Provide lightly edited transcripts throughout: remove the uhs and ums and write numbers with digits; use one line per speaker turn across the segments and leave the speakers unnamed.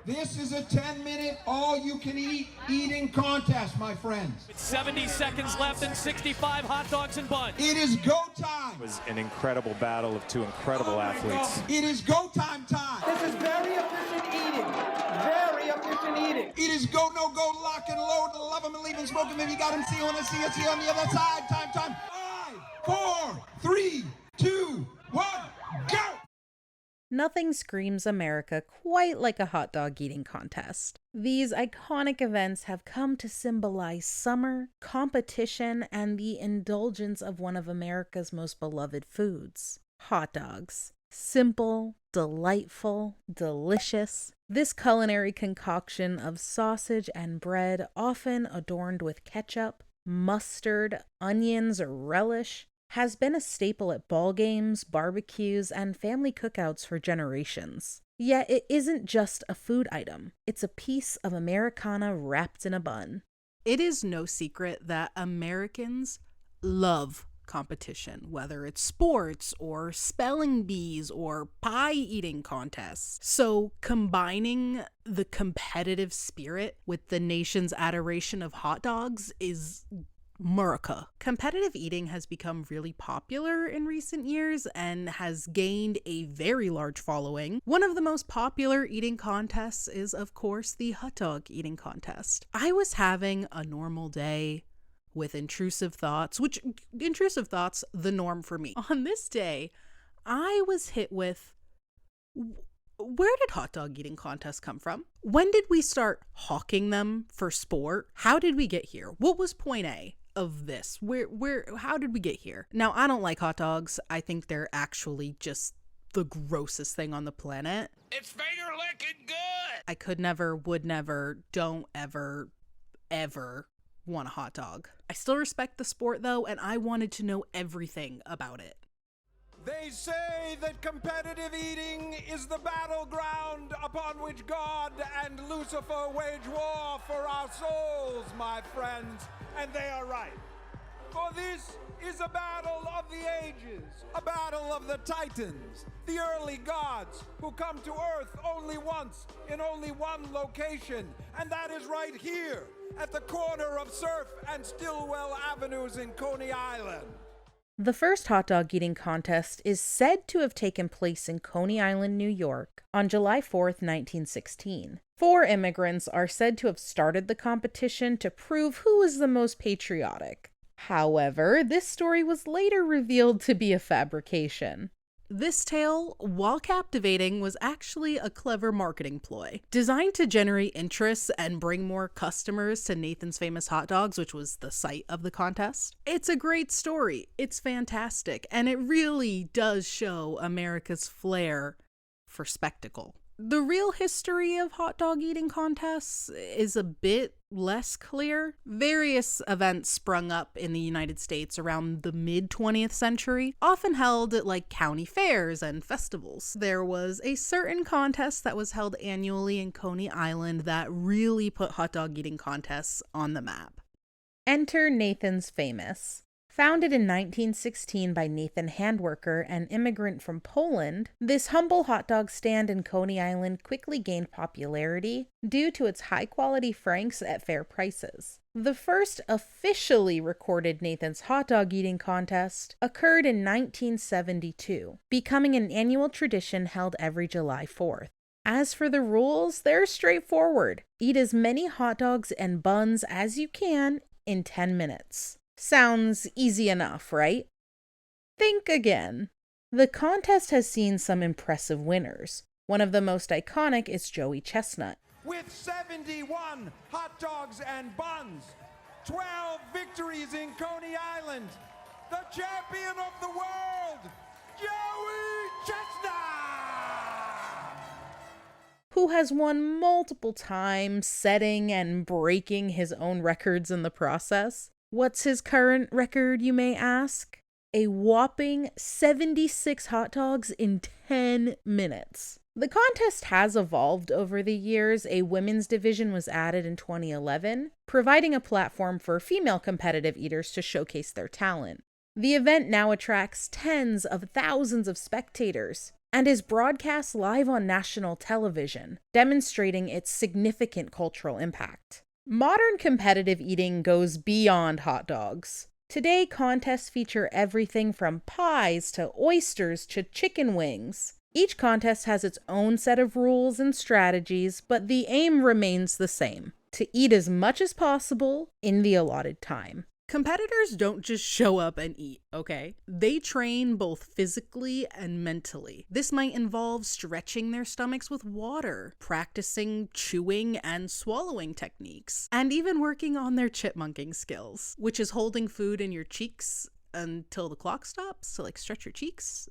This is a 10-minute all-you-can-eat eating contest, my friends.
70 seconds left and 65 hot dogs and buns.
It is go time.
It was an incredible battle of two incredible athletes.
It is go time time.
This is very efficient eating. Very efficient eating.
It is go, no go, lock and load, love him and leave him, smoke him if you got him, see him, see you on the other side. Time. 5, 4, 3, 2, 1, go!
Nothing screams America quite like a hot dog eating contest. These iconic events have come to symbolize summer, competition, and the indulgence of one of America's most beloved foods, hot dogs. Simple, delightful, delicious. This culinary concoction of sausage and bread, often adorned with ketchup, mustard, onions, or relish, has been a staple at ball games, barbecues, and family cookouts for generations. Yet it isn't just a food item. It's a piece of Americana wrapped in a bun.
It is no secret that Americans love competition, whether it's sports or spelling bees or pie eating contests. So combining the competitive spirit with the nation's adoration of hot dogs is America. Competitive eating has become really popular in recent years and has gained a very large following. One of the most popular eating contests is, of course, the hot dog eating contest. I was having a normal day with intrusive thoughts, the norm for me. On this day, I was hit with, where did hot dog eating contests come from? When did we start hawking them for sport? How did we get here? What was point A of this? How did we get here? Now, I don't like hot dogs. I think they're actually just the grossest thing on the planet.
It's finger licking good.
I could never, would never, don't ever want a hot dog. I still respect the sport though, and I wanted to know everything about it.
They say that competitive eating is the battleground upon which God and Lucifer wage war for our souls, my friends, and they are right. For this is a battle of the ages, a battle of the titans, the early gods who come to Earth only once in only one location, and that is right here at the corner of Surf and Stillwell Avenues in Coney Island.
The first hot dog eating contest is said to have taken place in Coney Island, New York, on July 4th, 1916. 4 immigrants are said to have started the competition to prove who was the most patriotic. However, this story was later revealed to be a fabrication. This tale, while captivating, was actually a clever marketing ploy, designed to generate interest and bring more customers to Nathan's Famous Hot Dogs, which was the site of the contest. It's a great story, it's fantastic, and it really does show America's flair for spectacle. The real history of hot dog eating contests is a bit less clear. Various events sprung up in the United States around the mid-20th century, often held at like county fairs and festivals. There was a certain contest that was held annually in Coney Island that really put hot dog eating contests on the map. Enter Nathan's Famous. Founded in 1916 by Nathan Handwerker, an immigrant from Poland, this humble hot dog stand in Coney Island quickly gained popularity due to its high-quality franks at fair prices. The first officially recorded Nathan's hot dog eating contest occurred in 1972, becoming an annual tradition held every July 4th. As for the rules, they're straightforward. Eat as many hot dogs and buns as you can in 10 minutes. Sounds easy enough, right? Think again. The contest has seen some impressive winners. One of the most iconic is Joey Chestnut.
With 71 hot dogs and buns, 12 victories in Coney Island, the champion of the world, Joey Chestnut!
Who has won multiple times, setting and breaking his own records in the process. What's his current record, you may ask? A whopping 76 hot dogs in 10 minutes. The contest has evolved over the years. A women's division was added in 2011, providing a platform for female competitive eaters to showcase their talent. The event now attracts tens of thousands of spectators, and is broadcast live on national television, demonstrating its significant cultural impact. Modern competitive eating goes beyond hot dogs. Today, contests feature everything from pies to oysters to chicken wings. Each contest has its own set of rules and strategies, but the aim remains the same: to eat as much as possible in the allotted time.
Competitors don't just show up and eat, okay? They train both physically and mentally. This might involve stretching their stomachs with water, practicing chewing and swallowing techniques, and even working on their chipmunking skills, which is holding food in your cheeks until the clock stops, so like stretch your cheeks.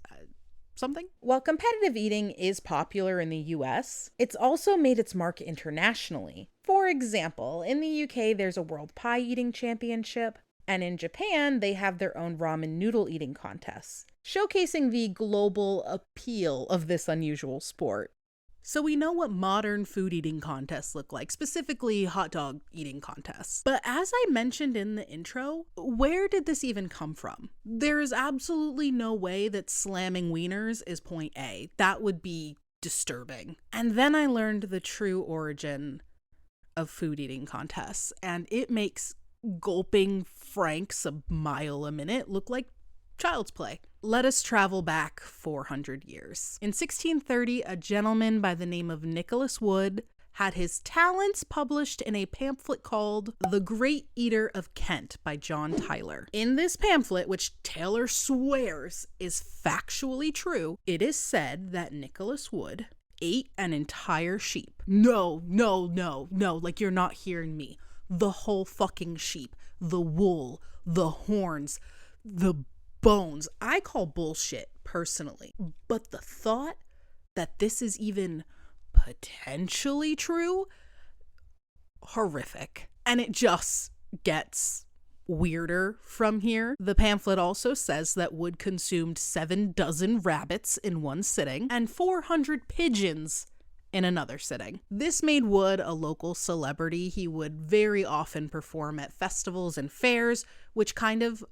Something.
While competitive eating is popular in the US, it's also made its mark internationally. For example, in the UK, there's a World Pie Eating Championship, and in Japan, they have their own ramen noodle eating contests, showcasing the global appeal of this unusual sport.
So we know what modern food eating contests look like, specifically hot dog eating contests. But as I mentioned in the intro, where did this even come from? There is absolutely no way that slamming wieners is point A. That would be disturbing. And then I learned the true origin of food eating contests, and it makes gulping Franks a mile a minute look like child's play. Let us travel back 400 years. In 1630, a gentleman by the name of Nicholas Wood had his talents published in a pamphlet called The Great Eater of Kent by John Tyler. In this pamphlet, which Taylor swears is factually true, it is said that Nicholas Wood ate an entire sheep. No, like you're not hearing me. The whole fucking sheep. The wool, the horns, the bones. I call bullshit, personally. But the thought that this is even potentially true? Horrific. And it just gets weirder from here. The pamphlet also says that Wood consumed 7 dozen rabbits in one sitting and 400 pigeons in another sitting. This made Wood a local celebrity. He would very often perform at festivals and fairs, which kind of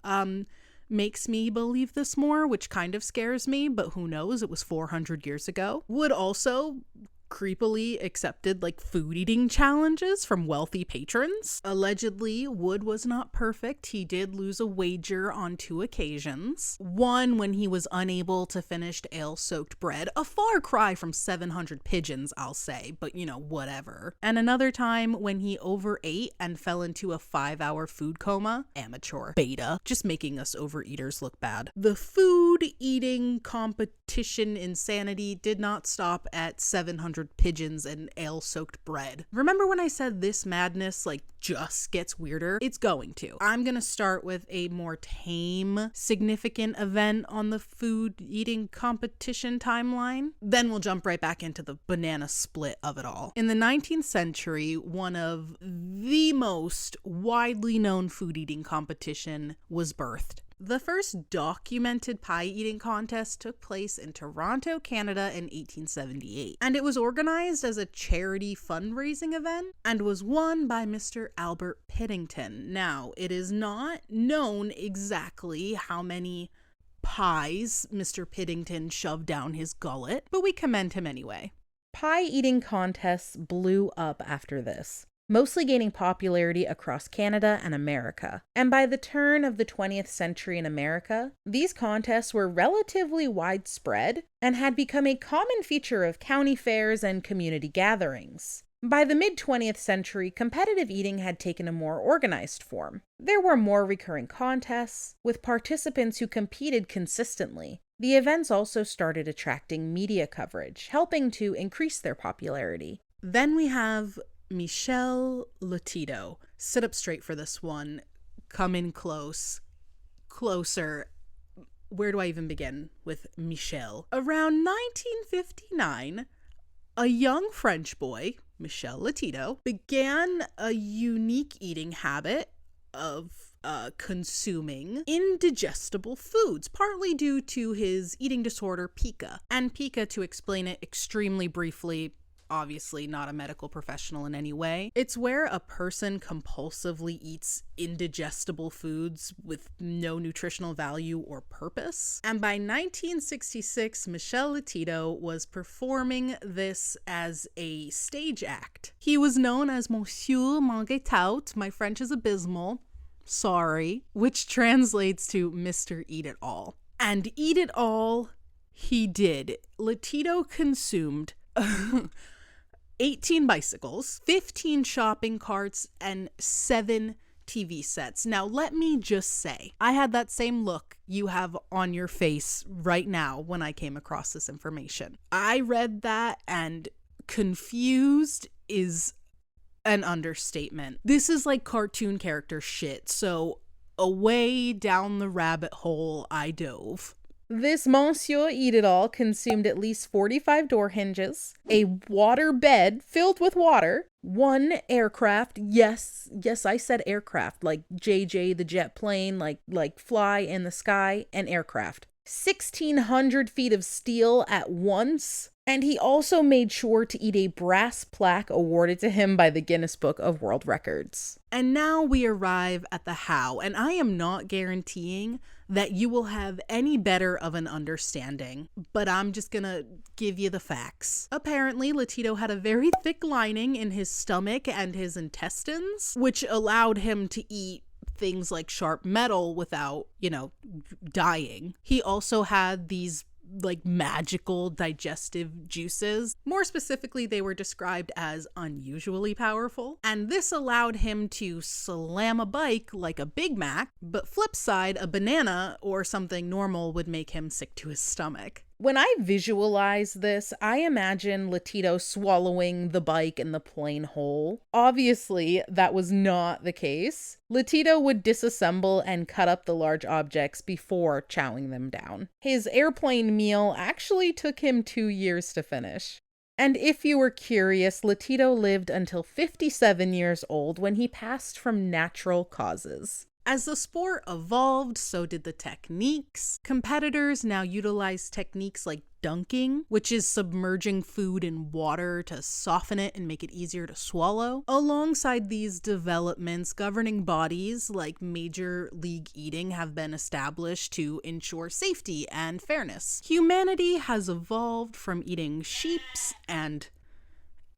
makes me believe this more, which kind of scares me, but who knows? It was 400 years ago. Wood also creepily accepted like food eating challenges from wealthy patrons. Allegedly, Wood was not perfect. He did lose a wager on 2 occasions. One when he was unable to finish ale-soaked bread, a far cry from 700 pigeons, I'll say, but you know, whatever. And another time when he overate and fell into a 5-hour food coma. Amateur. Beta. Just making us overeaters look bad. The food eating competition insanity did not stop at 700 pigeons and ale-soaked bread. Remember when I said this madness like just gets weirder? It's going to. I'm gonna start with a more tame, significant event on the food eating competition timeline. Then we'll jump right back into the banana split of it all. In the 19th century, one of the most widely known food eating competition was birthed. The first documented pie eating contest took place in Toronto, Canada in 1878, and it was organized as a charity fundraising event and was won by Mr. Albert Piddington. Now, it is not known exactly how many pies Mr. Piddington shoved down his gullet, but we commend him anyway.
Pie eating contests blew up after this, mostly gaining popularity across Canada and America. And by the turn of the 20th century in America, these contests were relatively widespread and had become a common feature of county fairs and community gatherings. By the mid-20th century, competitive eating had taken a more organized form. There were more recurring contests, with participants who competed consistently. The events also started attracting media coverage, helping to increase their popularity.
Then we have Michel Lotito. Sit up straight for this one. Come in closer. Where do I even begin with Michel? Around 1959, a young French boy, Michel Lotito, began a unique eating habit of consuming indigestible foods, partly due to his eating disorder, pica. And pica, to explain it extremely briefly, obviously not a medical professional in any way. It's where a person compulsively eats indigestible foods with no nutritional value or purpose. And by 1966, Michel Lotito was performing this as a stage act. He was known as Monsieur Mangetout, my French is abysmal, sorry, which translates to Mr. Eat It All. And eat it all he did. Lotito consumed 18 bicycles, 15 shopping carts, and 7 TV sets. Now, let me just say, I had that same look you have on your face right now when I came across this information. I read that, and confused is an understatement. This is like cartoon character shit, so away down the rabbit hole I dove.
This Monsieur Eat-It-All consumed at least 45 door hinges, a water bed filled with water, 1 aircraft, yes, I said aircraft, like JJ the jet plane, like fly in the sky, an aircraft, 1,600 feet of steel at once, and he also made sure to eat a brass plaque awarded to him by the Guinness Book of World Records.
And now we arrive at the how, and I am not guaranteeing that you will have any better of an understanding, but I'm just gonna give you the facts. Apparently, Lotito had a very thick lining in his stomach and his intestines, which allowed him to eat things like sharp metal without, dying. He also had these magical digestive juices. More specifically, they were described as unusually powerful, and this allowed him to slam a bike like a Big Mac, but flip side, a banana or something normal would make him sick to his stomach.
When I visualize this, I imagine Lotito swallowing the bike in the plane whole. Obviously, that was not the case. Lotito would disassemble and cut up the large objects before chowing them down. His airplane meal actually took him 2 years to finish. And if you were curious, Lotito lived until 57 years old when he passed from natural causes.
As the sport evolved, so did the techniques. Competitors now utilize techniques like dunking, which is submerging food in water to soften it and make it easier to swallow. Alongside these developments, governing bodies like Major League Eating have been established to ensure safety and fairness. Humanity has evolved from eating sheeps and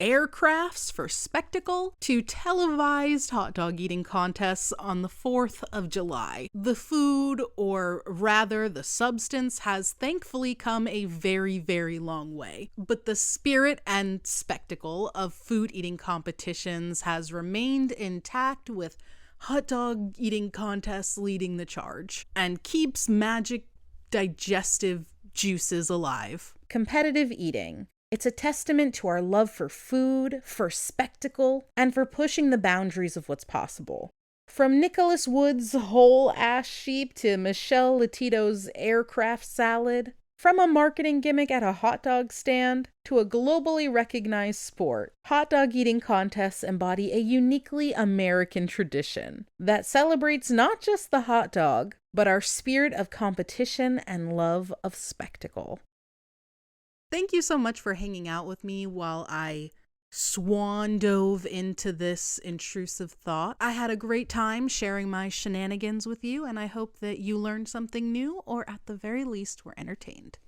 aircrafts for spectacle to televised hot dog eating contests on the 4th of July. The food, or rather the substance, has thankfully come a very, very long way. But the spirit and spectacle of food eating competitions has remained intact, with hot dog eating contests leading the charge, and keeps magic digestive juices alive.
Competitive eating. It's a testament to our love for food, for spectacle, and for pushing the boundaries of what's possible. From Nicholas Wood's whole ass sheep to Michel Lotito's aircraft salad, from a marketing gimmick at a hot dog stand to a globally recognized sport, hot dog eating contests embody a uniquely American tradition that celebrates not just the hot dog, but our spirit of competition and love of spectacle.
Thank you so much for hanging out with me while I swan dove into this intrusive thought. I had a great time sharing my shenanigans with you, and I hope that you learned something new, or at the very least were entertained.